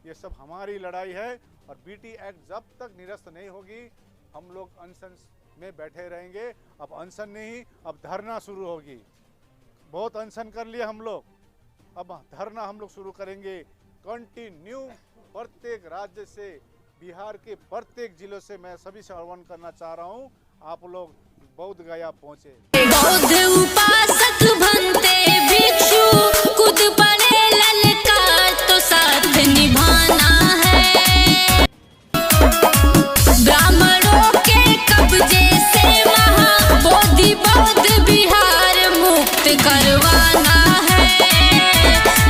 ये सब हमारी लड़ाई है। और बीटी एक्ट जब तक निरस्त नहीं होगी हम लोग अनशन में बैठे रहेंगे। अब अनशन नहीं, अब धरना शुरू होगी। बहुत अनशन कर लिए हम लोग, अब धरना हम लोग शुरू करेंगे कंटिन्यू। प्रत्येक राज्य से, बिहार के प्रत्येक जिलों से मैं सभी से आह्वान करना चाह रहा हूँ, आप लोग बौद्ध गया पहुँचे। बौद्ध उपासक बनते भिक्षु कूद पड़े ललकार तो साथ निभाना है। ब्राह्मणों के कब्जे से महाबोधि बौद्ध बिहार मुक्त करवाना है,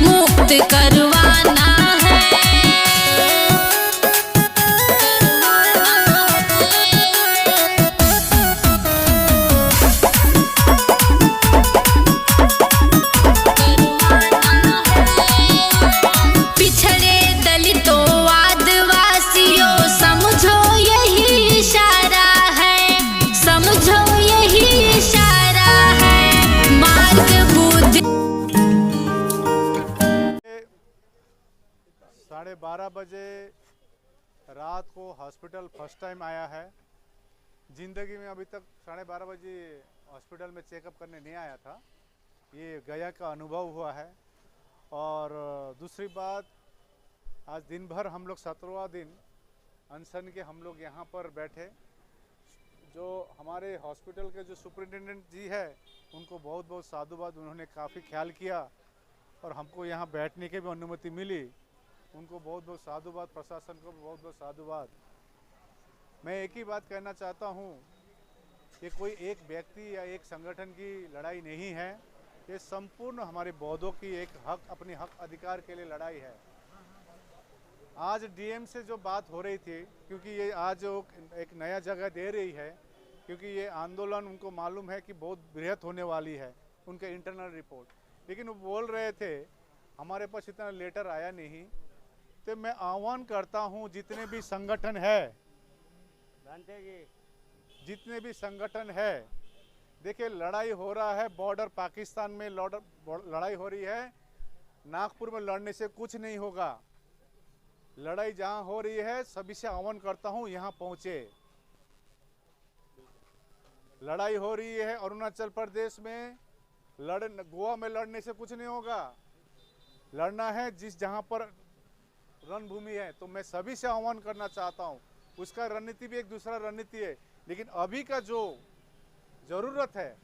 मुक्त करवाना है। पिछड़े दलितों आदिवासियों समझो यही इशारा है, समझो यही इशारा है। मार्ग बुद्धि 12:30 बजे रात को हॉस्पिटल फर्स्ट टाइम आया है। ज़िंदगी में अभी तक 12:30 बजे हॉस्पिटल में चेकअप करने नहीं आया था। ये गया का अनुभव हुआ है। और दूसरी बात, आज दिन भर हम लोग 17वां दिन अनशन के हम लोग यहाँ पर बैठे। जो हमारे हॉस्पिटल के जो सुपरिटेंडेंट जी है उनको बहुत बहुत साधुवाद, उन्होंने काफ़ी ख्याल किया और हमको यहाँ बैठने की भी अनुमति मिली। उनको बहुत बहुत साधुवाद, प्रशासन को बहुत बहुत साधुवाद। मैं एक ही बात कहना चाहता हूँ, ये कोई एक व्यक्ति या एक संगठन की लड़ाई नहीं है, ये संपूर्ण हमारे बौद्धों की एक हक, अपनी हक अधिकार के लिए लड़ाई है। आज डीएम से जो बात हो रही थी, क्योंकि ये आज एक नया जगह दे रही है, क्योंकि ये आंदोलन उनको मालूम है कि बहुत बृहत होने वाली है, उनके इंटरनल रिपोर्ट। लेकिन वो बोल रहे थे हमारे पास इतना लेटर आया नहीं। तो मैं आह्वान करता हूँ जितने भी संगठन है, जितने भी संगठन है, देखिए लड़ाई हो रहा है बॉर्डर, पाकिस्तान में लड़ाई हो रही है। नागपुर में लड़ने से कुछ नहीं होगा। लड़ाई जहां हो रही है सभी से आह्वान करता हूं यहां पहुंचे। लड़ाई हो रही है अरुणाचल प्रदेश में, गोवा में लड़ने से कुछ नहीं होगा। लड़ना है जिस जहां पर रणभूमि है। तो मैं सभी से आह्वान करना चाहता हूं। उसका रणनीति भी एक दूसरा रणनीति है, लेकिन अभी का जो जरूरत है,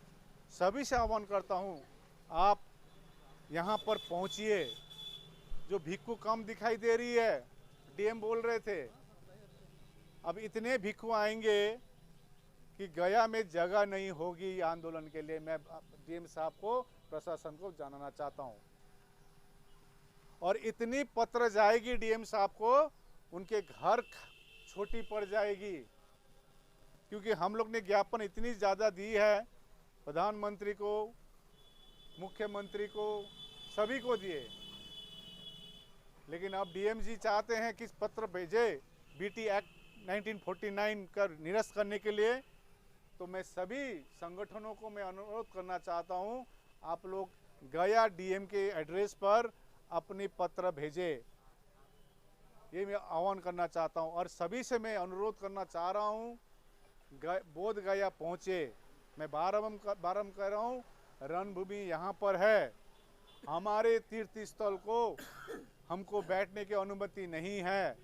सभी से आह्वान करता हूं आप यहां पर पहुंचिए। जो भिक्खु कम दिखाई दे रही है, डीएम बोल रहे थे अब इतने भिक्खु आएंगे कि गया में जगह नहीं होगी आंदोलन के लिए। मैं डीएम साहब को, प्रशासन को जानना चाहता हूं। और इतनी पत्र जाएगी डीएम साहब को, उनके घर छोटी पड़ जाएगी। क्योंकि हम लोग ने ज्ञापन इतनी ज़्यादा दी है, प्रधानमंत्री को, मुख्यमंत्री को, सभी को दिए। लेकिन अब डीएम जी चाहते हैं कि पत्र भेजे बीटी एक्ट 1949 का निरस्त करने के लिए। तो मैं सभी संगठनों को मैं अनुरोध करना चाहता हूं, आप लोग गया डीएम के एड्रेस पर अपनी पत्र भेजे। ये मैं आह्वान करना चाहता हूं। और सभी से मैं अनुरोध करना चाह रहा हूं, बोध गया पहुंचे। मैं बारम कह रहा हूं, रणभूमि यहाँ पर है। हमारे तीर्थ स्थल को हमको बैठने की अनुमति नहीं है।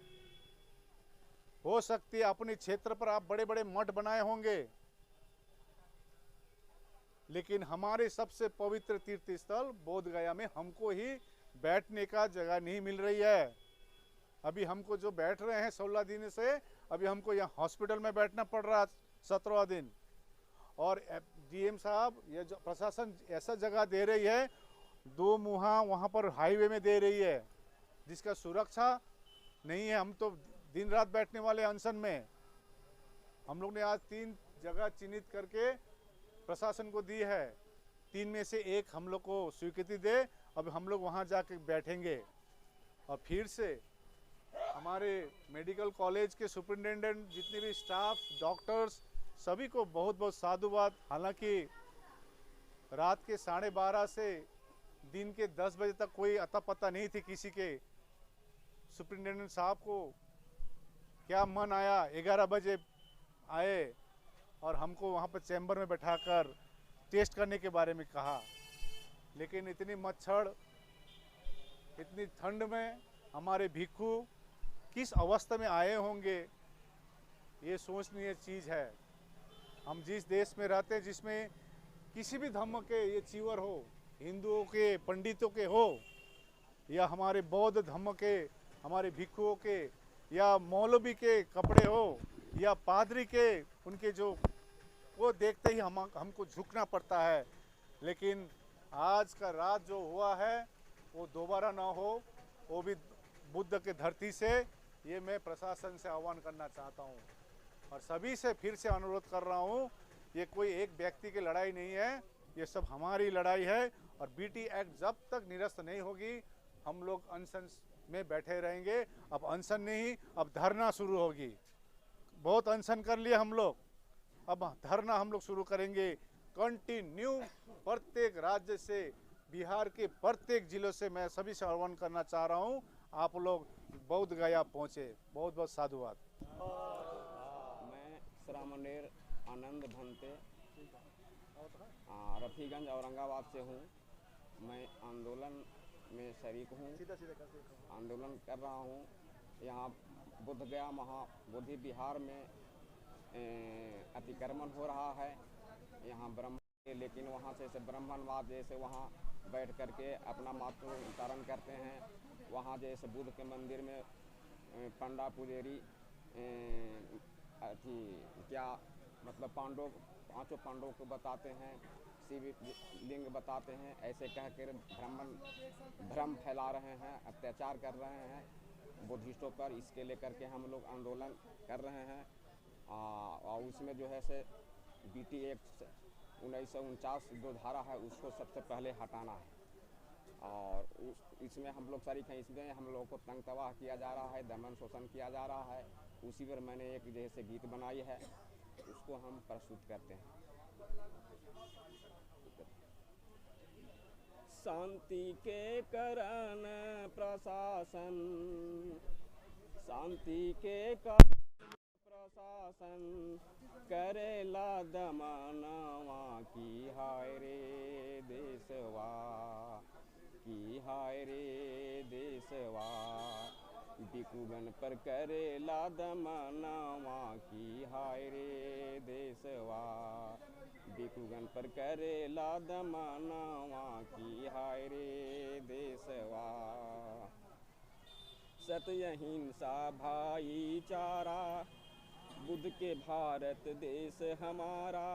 हो सकती है अपने क्षेत्र पर आप बड़े बड़े मठ बनाए होंगे, लेकिन हमारे सबसे पवित्र तीर्थ स्थल बोध गया में हमको ही बैठने का जगह नहीं मिल रही है। अभी हमको जो बैठ रहे हैं 16 दिन से, अभी हमको यहाँ हॉस्पिटल में बैठना पड़ रहा है 17वां दिन। और डीएम साहब, ये जो प्रशासन ऐसा जगह दे रही है, 2 मुहा वहाँ पर हाईवे में दे रही है, जिसका सुरक्षा नहीं है। हम तो दिन रात बैठने वाले अनशन में। हम लोग ने आज 3 जगह चिन्हित करके प्रशासन को दी है। 3 में से 1 हम लोग को स्वीकृति दे, अब हम लोग वहाँ जाके बैठेंगे। और फिर से हमारे मेडिकल कॉलेज के सुपरिटेंडेंट, जितने भी स्टाफ, डॉक्टर्स, सभी को बहुत बहुत साधुवाद। हालांकि रात के 12:30 से दिन के 10 बजे तक कोई अता पता नहीं थी किसी के सुप्रिंटेंडेंट साहब को क्या मन आया, 11 बजे आए और हमको वहाँ पर चैम्बर में बैठाकर टेस्ट करने के बारे में कहा। लेकिन इतनी मच्छर, इतनी ठंड में हमारे भिक्खू किस अवस्था में आए होंगे, ये सोचनीय चीज़ है। हम जिस देश में रहते हैं जिसमें किसी भी धर्म के ये चीवर हो, हिंदुओं के, पंडितों के हो, या हमारे बौद्ध धर्म के, हमारे भिक्षुओं के, या मौलवी के कपड़े हो, या पादरी के, उनके जो, वो देखते ही हमको झुकना पड़ता है। लेकिन आज का रात जो हुआ है वो दोबारा ना हो, वो भी बुद्ध के धरती से, ये मैं प्रशासन से आह्वान करना चाहता हूँ और सभी से फिर से अनुरोध कर रहा हूँ। ये कोई एक व्यक्ति की लड़ाई नहीं है, ये सब हमारी लड़ाई है। और बीटी एक्ट जब तक निरस्त नहीं होगी हम लोग अनशन में बैठे रहेंगे। अब अनशन नहीं, अब धरना शुरू होगी। बहुत अनशन कर लिए हम लोग, अब धरना हम लोग शुरू करेंगे कंटिन्यू। प्रत्येक राज्य से, बिहार के प्रत्येक जिलों से मैं सभी से आह्वान करना चाह रहा हूँ, आप लोग बौद्ध गया पहुँचे। बहुत बहुत साधुवाद। मैं श्रामणेर आनंद भंते रफीगंज औरंगाबाद से हूँ। मैं आंदोलन में शरीक हूँ, आंदोलन कर रहा हूँ। यहाँ बुद्ध गया महाबोधि विहार में अतिक्रमण हो रहा है। यहाँ लेकिन वहाँ से ब्राह्मणवाद जैसे वहाँ बैठ करके अपना मातृतारण करते हैं। वहाँ जैसे बुद्ध के मंदिर में पंडा पुजेरी क्या मतलब पांचों पांडवों को बताते हैं, शिव लिंग बताते हैं, ऐसे कह कर भ्रम फैला रहे हैं, अत्याचार कर रहे हैं बुद्धिस्टों पर। इसके लेकर के हम लोग आंदोलन कर रहे हैं। और उसमें जो है से बीटी एक्ट 1949 जो धारा है उसको सबसे पहले हटाना है। और इसमें हम लोग शरीक हैं। इसमें हम लोगों को तंग तबाह किया जा रहा है, दमन शोषण किया जा रहा है। उसी पर मैंने एक जैसे गीत बनाई है, उसको हम प्रस्तुत करते हैं। शांति के कारण प्रशासन, शांति के कारण प्रशासन करेला दमनवा की हाय रे देशवा, की हाय रे देशवा। भिक्षुगण पर करेला दमनवा की हाय रे देशवा, भिक्षुगण पर करेला दमनवा की हाय रे देशवा। सत्य अहिंसा भाईचारा बुद्ध के भारत देश हमारा,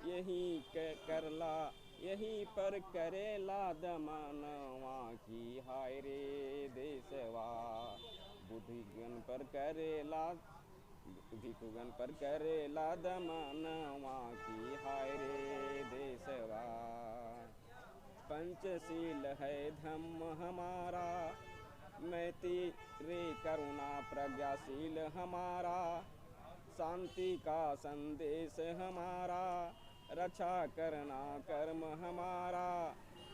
यहीं करला यहीं पर करेला दमनवा की हाय रे देशवा। बुद्धिगण पर करेला, भिक्षुगण पर करेला दमनवा की हाय रे देशवा। पंचशील है धम्म हमारा, मैत्री करुणा प्रज्ञाशील हमारा। शांति का संदेश हमारा, रक्षा करना कर्म हमारा।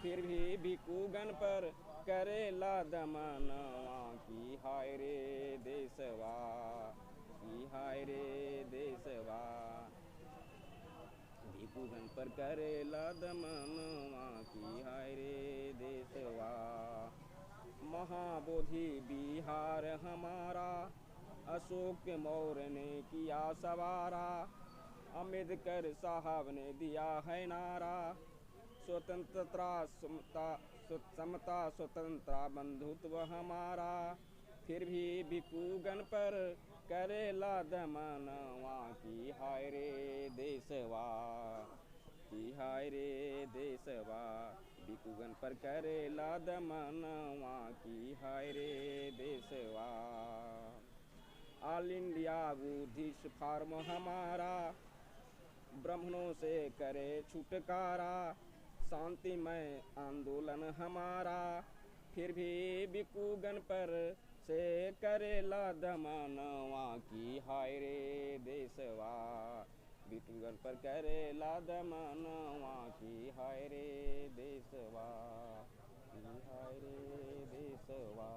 फिर भी भिक्षुगण पर करेला दमनवा की हाय रे देशवा, की हाय रे देशवा। भिक्षुगण पर करेला दमनवा की हाय रे देशवा। महाबोधि विहार हमारा, अशोक मौर्य ने किया सवारा। अम्बेडकर साहब ने दिया है नारा, स्वतंत्रता समता स्वतंत्रता बंधुत्व हमारा। फिर भी भिक्षुगण पर करेला दमनवा की हाय रे देशवा, की हाय रे देशवा। भिक्षुगण पर करेला दमनवा की हाय रे देशवा। ऑल इंडिया बुद्धिस्ट फार्म हमारा, ब्राह्मणों से करे छुटकारा। शांतिमय आंदोलन हमारा, फिर भी भिक्षुगण पर से करेला दमनवा की हाय रे देशवा। भिक्षुगण पर करेला दमनवा की हाय रे देशवा, की हाय रे देशवा।